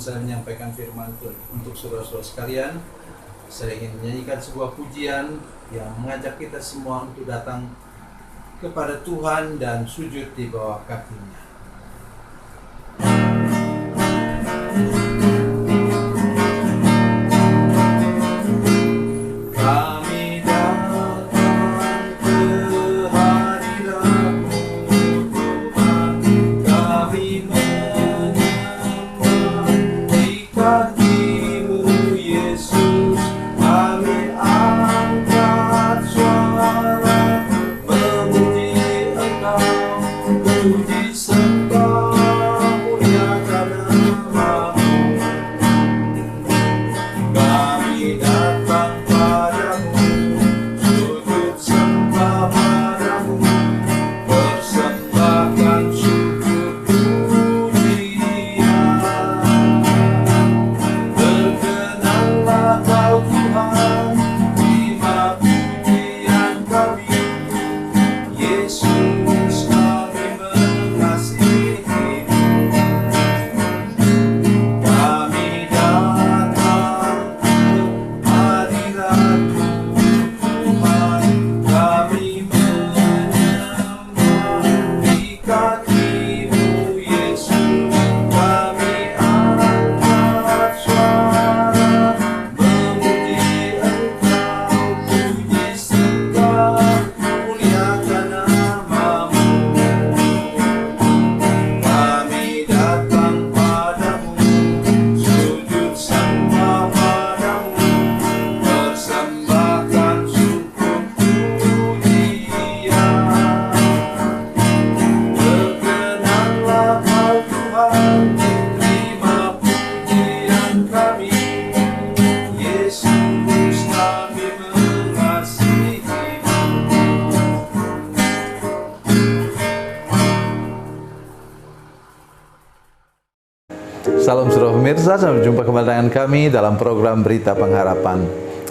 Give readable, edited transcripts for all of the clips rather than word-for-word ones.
saya menyampaikan firman Tuhan untuk saudara-saudara sekalian, saya ingin menyanyikan sebuah pujian yang mengajak kita semua untuk datang kepada Tuhan dan sujud di bawah kaki-Nya. Salam saudara pemirsa, sampai jumpa kembali dengan kami dalam program Berita Pengharapan.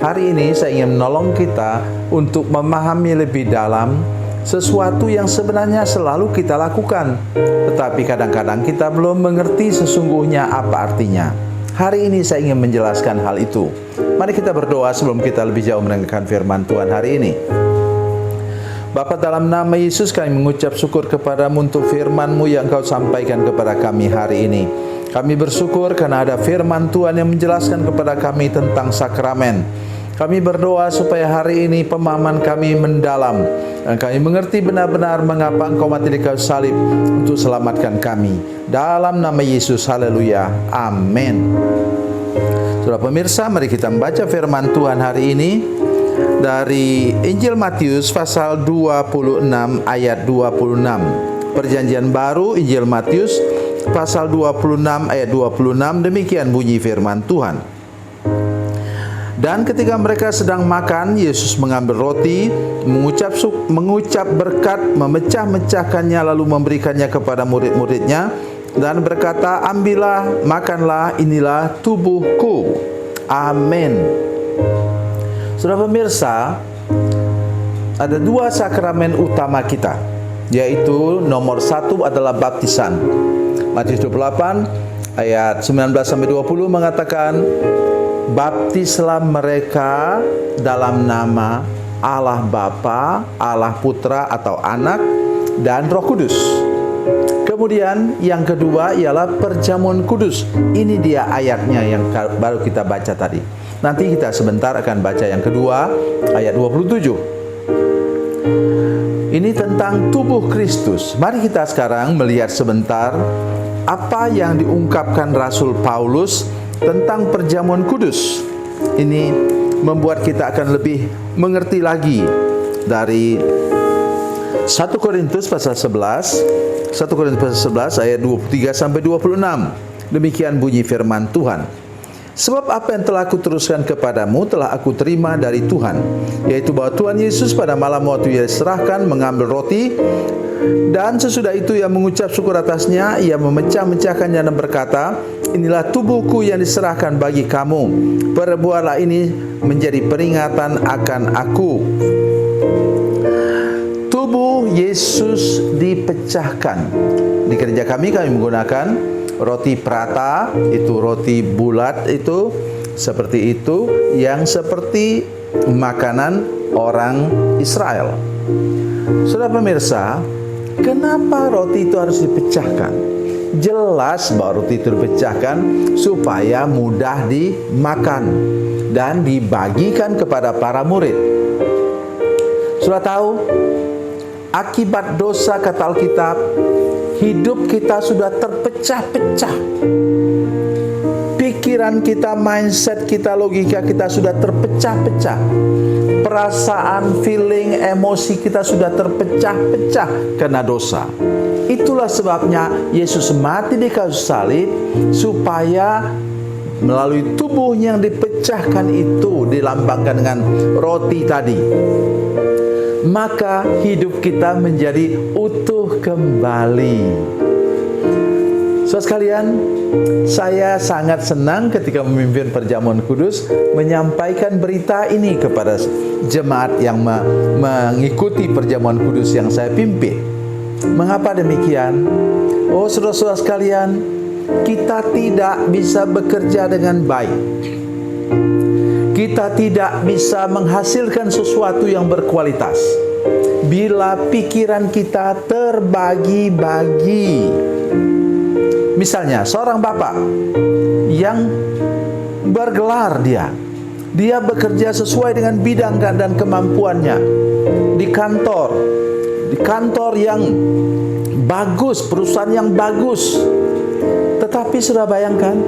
Hari ini saya ingin menolong kita untuk memahami lebih dalam sesuatu yang sebenarnya selalu kita lakukan, tetapi kadang-kadang kita belum mengerti sesungguhnya apa artinya. Hari ini saya ingin menjelaskan hal itu. Mari kita berdoa sebelum kita lebih jauh mendengarkan firman Tuhan hari ini. Bapa, dalam nama Yesus kami mengucap syukur kepadamu untuk firman-Mu yang Kau sampaikan kepada kami hari ini. Kami bersyukur karena ada firman Tuhan yang menjelaskan kepada kami tentang sakramen. Kami berdoa supaya hari ini pemahaman kami mendalam dan kami mengerti benar-benar mengapa Engkau mati di kayu salib untuk selamatkan kami. Dalam nama Yesus, haleluya, amin. Saudara pemirsa, mari kita membaca firman Tuhan hari ini dari Injil Matius pasal 26 ayat 26. Perjanjian baru Injil Matius pasal 26 ayat 26, demikian bunyi firman Tuhan. Dan ketika mereka sedang makan, Yesus mengambil roti, mengucap berkat, memecah-mecahkannya lalu memberikannya kepada murid-muridnya dan berkata, ambillah, makanlah, inilah tubuhku. Amin. Saudara pemirsa, ada dua sakramen utama kita, yaitu nomor satu adalah baptisan. Matius 28 ayat 19-20 mengatakan, baptislah mereka dalam nama Allah Bapa, Allah Putra atau Anak, dan Roh Kudus. Kemudian yang kedua ialah perjamuan kudus. Ini dia ayatnya yang baru kita baca tadi. Nanti kita sebentar akan baca yang kedua, ayat 27. Ini tentang tubuh Kristus. Mari kita sekarang melihat sebentar apa yang diungkapkan Rasul Paulus tentang perjamuan kudus. Ini membuat kita akan lebih mengerti lagi dari 1 Korintus pasal 11, 1 Korintus pasal 11 ayat 23 sampai 26. Demikian bunyi firman Tuhan. Sebab apa yang telah aku teruskan kepadamu telah aku terima dari Tuhan, yaitu bahwa Tuhan Yesus pada malam waktu Ia diserahkan mengambil roti, dan sesudah itu Ia mengucap syukur atasnya, Ia memecah-mecahkannya dan berkata, inilah tubuhku yang diserahkan bagi kamu, perbuatlah ini menjadi peringatan akan aku. Tubuh Yesus dipecahkan. Di gereja kami menggunakan Roti prata itu roti bulat itu seperti itu, yang seperti makanan orang Israel. Saudara pemirsa, kenapa roti itu harus dipecahkan? Jelas bahwa roti itu dipecahkan supaya mudah dimakan dan dibagikan kepada para murid. Sudah tahu, akibat dosa kata Alkitab, hidup kita sudah terpecah-pecah. Pikiran kita, mindset kita, logika kita sudah terpecah-pecah. Perasaan, feeling, emosi kita sudah terpecah-pecah karena dosa. Itulah sebabnya Yesus mati di kayu salib, supaya melalui tubuhnya yang dipecahkan itu, dilambangkan dengan roti tadi, maka hidup kita menjadi utuh kembali. Saudara sekalian, saya sangat senang ketika memimpin perjamuan kudus menyampaikan berita ini kepada jemaat yang mengikuti perjamuan kudus yang saya pimpin. Mengapa demikian? Oh, saudara-saudara sekalian, kita tidak bisa bekerja dengan baik. Kita tidak bisa menghasilkan sesuatu yang berkualitas bila pikiran kita terbagi-bagi. Misalnya, seorang bapak yang bergelar dia bekerja sesuai dengan bidang dan kemampuannya di kantor yang bagus, perusahaan yang bagus. Tetapi sudah bayangkan,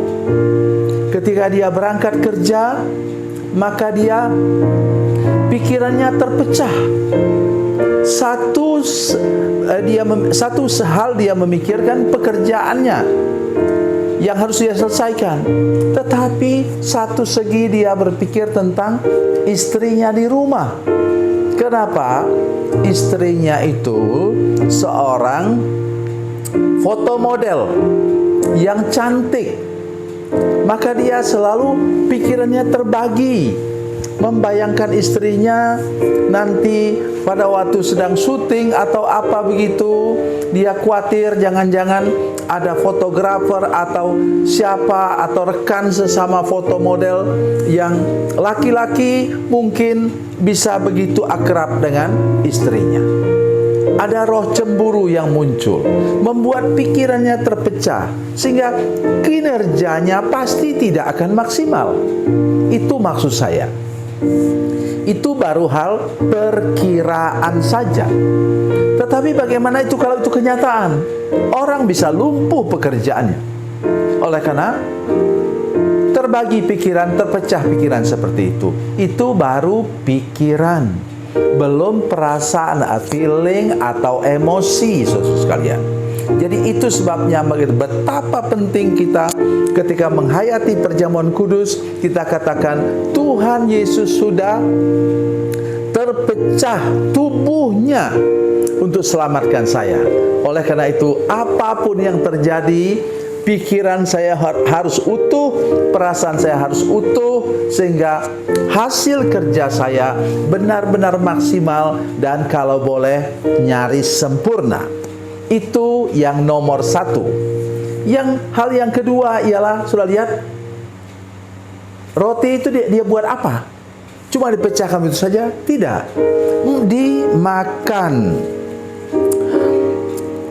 ketika dia berangkat kerja, maka pikirannya terpecah. Satu hal dia memikirkan pekerjaannya yang harus dia selesaikan, tetapi satu segi dia berpikir tentang istrinya di rumah. Kenapa? Istrinya itu seorang fotomodel yang cantik, maka dia selalu pikirannya terbagi, membayangkan istrinya nanti pada waktu sedang syuting atau apa begitu. Dia khawatir jangan-jangan ada fotografer atau siapa atau rekan sesama fotomodel yang laki-laki mungkin bisa begitu akrab dengan istrinya. Ada roh cemburu yang muncul, membuat pikirannya terpecah, sehingga kinerjanya pasti tidak akan maksimal. Itu maksud saya. Itu baru hal perkiraan saja. Tetapi bagaimana itu kalau itu kenyataan? Orang bisa lumpuh pekerjaannya. Oleh karena terbagi pikiran, terpecah pikiran seperti itu. Itu baru pikiran, belum perasaan, feeling atau emosi, saudara sekalian. Jadi itu sebabnya betapa penting kita ketika menghayati perjamuan kudus, kita katakan Tuhan Yesus sudah terpecah tubuhnya untuk selamatkan saya. Oleh karena itu, apapun yang terjadi, pikiran saya harus utuh, perasaan saya harus utuh, sehingga hasil kerja saya benar-benar maksimal dan kalau boleh nyaris sempurna. Itu yang nomor satu. Hal yang kedua ialah, sudah lihat, roti itu dia buat apa? Cuma dipecahkan itu saja? Tidak. Dimakan.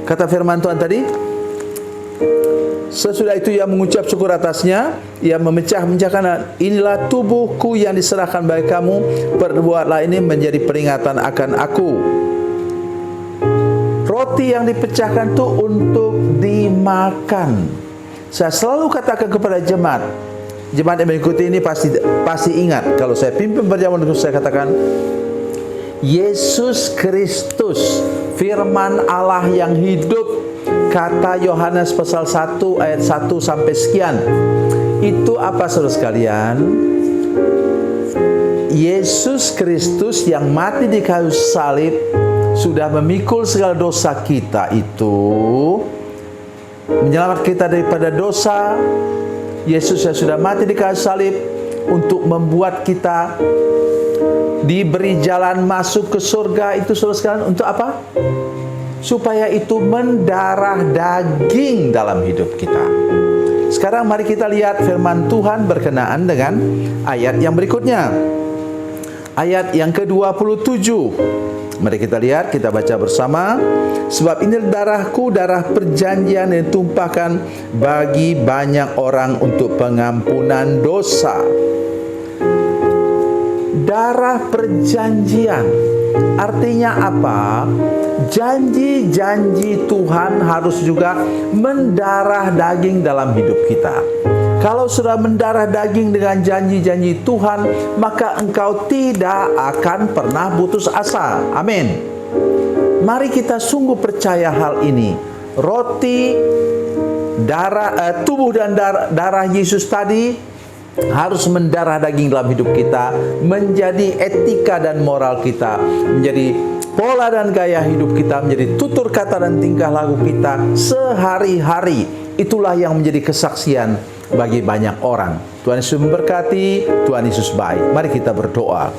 Kata firman Tuhan tadi, sesudah itu ia mengucap syukur atasnya, ia memecah-mecahkan, inilah tubuhku yang diserahkan bagi kamu, perbuatlah ini menjadi peringatan akan aku. Roti yang dipecahkan itu untuk dimakan. Saya selalu katakan kepada jemaat yang mengikuti ini pasti ingat, kalau saya pimpin perjamuan kudus, saya katakan Yesus Kristus, firman Allah yang hidup, kata Yohanes pasal 1 ayat 1 sampai sekian. Itu apa, saudara sekalian? Yesus Kristus yang mati di kayu salib sudah memikul segala dosa kita itu, menyelamatkan kita daripada dosa. Yesus yang sudah mati di kayu salib untuk membuat kita diberi jalan masuk ke surga. Itu saudara sekalian, untuk apa? supaya itu mendarah daging dalam hidup kita. Sekarang mari kita lihat firman Tuhan berkenaan dengan ayat yang berikutnya. Ayat yang ke-27. Mari kita lihat, kita baca bersama. Sebab ini darahku, darah perjanjian yang ditumpahkan bagi banyak orang untuk pengampunan dosa. Darah perjanjian artinya apa? Janji-janji Tuhan harus juga mendarah daging dalam hidup kita. Kalau sudah mendarah daging dengan janji-janji Tuhan, maka engkau tidak akan pernah putus asa. Amin. Mari kita sungguh percaya hal ini. Roti, tubuh dan darah Yesus tadi harus mendarah daging dalam hidup kita, menjadi etika dan moral kita, menjadi pola dan gaya hidup kita, menjadi tutur kata dan tingkah laku kita sehari-hari. Itulah yang menjadi kesaksian bagi banyak orang. Tuhan Yesus memberkati, Tuhan Yesus baik. Mari kita berdoa.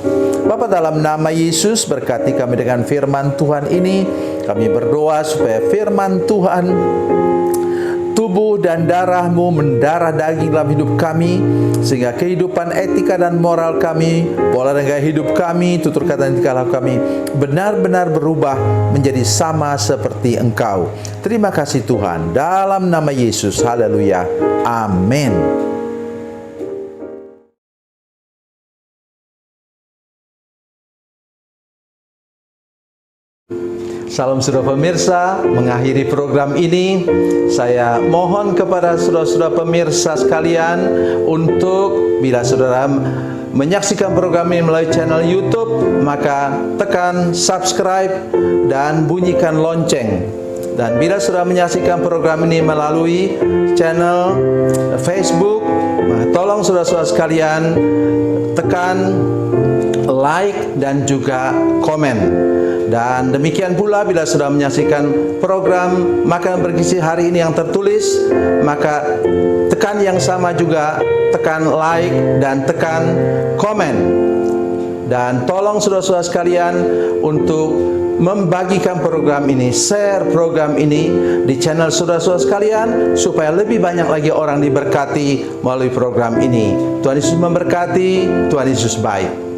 Bapa, dalam nama Yesus, berkati kami dengan firman Tuhan ini. Kami berdoa supaya firman Tuhan, tubuh dan darah-Mu mendarah daging dalam hidup kami, sehingga kehidupan etika dan moral kami, pola dan gaya hidup kami, tutur kata dan tingkah laku kami benar-benar berubah menjadi sama seperti Engkau. Terima kasih Tuhan, dalam nama Yesus. Haleluya. Amin. Salam saudara pemirsa, mengakhiri program ini saya mohon kepada saudara-saudara pemirsa sekalian untuk bila saudara menyaksikan program ini melalui channel YouTube, maka tekan subscribe dan bunyikan lonceng. Dan bila saudara menyaksikan program ini melalui channel Facebook, maka tolong saudara-saudara sekalian tekan like dan juga komen. Dan demikian pula bila sudah menyaksikan program Makanan Bergizi hari ini yang tertulis, maka tekan yang sama juga, tekan like dan tekan komen. Dan tolong saudara-saudara sekalian untuk membagikan program ini, share program ini di channel saudara-saudara sekalian, supaya lebih banyak lagi orang diberkati melalui program ini. Tuhan Yesus memberkati, Tuhan Yesus baik.